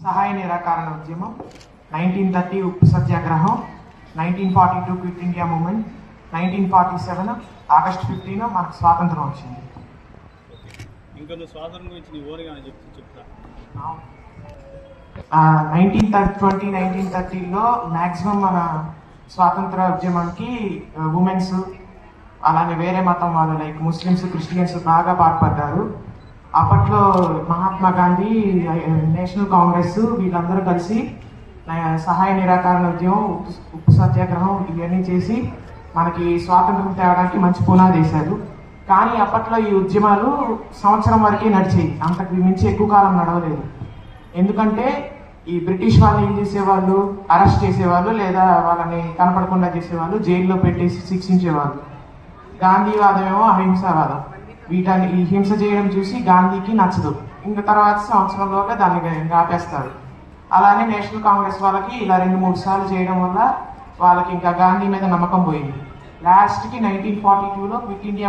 సహాయ నిరాకరణ ఉద్యమం, 1930 ఉప్పు సత్యాగ్రహం, 1942 క్విట్ ఇండియా మూమెంట్, 1947 ఆగస్ట్ 15 మనకు స్వాతంత్రం వచ్చింది. ఇంకా నువ్వు స్వాతంత్రం గురించి నీ ఓరుగా చెప్తా. 1930లో మ్యాక్సిమం మన స్వాతంత్ర ఉద్యమానికి ఉమెన్స్ అలానే వేరే మతం వాళ్ళు లైక్ ముస్లిమ్స్, క్రిస్టియన్స్ బాగా పాల్పడ్డారు. అప్పట్లో మహాత్మా గాంధీ, నేషనల్ కాంగ్రెస్ వీళ్ళందరూ కలిసి సహాయ నిరాకరణ ఉద్యమం, ఉప్పు సత్యాగ్రహం ఇవన్నీ చేసి మనకి స్వాతంత్రం తేవడానికి మంచి పునాది వేశారు. కానీ అప్పట్లో ఈ ఉద్యమాలు సంవత్సరం వరకే నడిచేవి, అంతకు మించి ఎక్కువ కాలం నడవలేదు. ఎందుకంటే ఈ బ్రిటిష్ వాళ్ళు ఏం చేసేవాళ్ళు, అరెస్ట్ చేసేవాళ్ళు లేదా వాళ్ళని కనపడకుండా చేసేవాళ్ళు, జైల్లో పెట్టేసి శిక్షించేవాళ్ళు. గాంధీవాదం ఏమో అహింసావాదం. ఈ హింస చేయడం చూసి గాంధీకి నచ్చదు. ఇంకా తర్వాత సంవత్సరంలోగా దాన్ని ఆపేస్తారు. అలానే నేషనల్ కాంగ్రెస్ వాళ్ళకి ఇలా 2-3 సార్లు చేయడం వల్ల వాళ్ళకి ఇంకా గాంధీ మీద నమ్మకం పోయింది. లాస్ట్కి 1942లో క్విట్ ఇండియా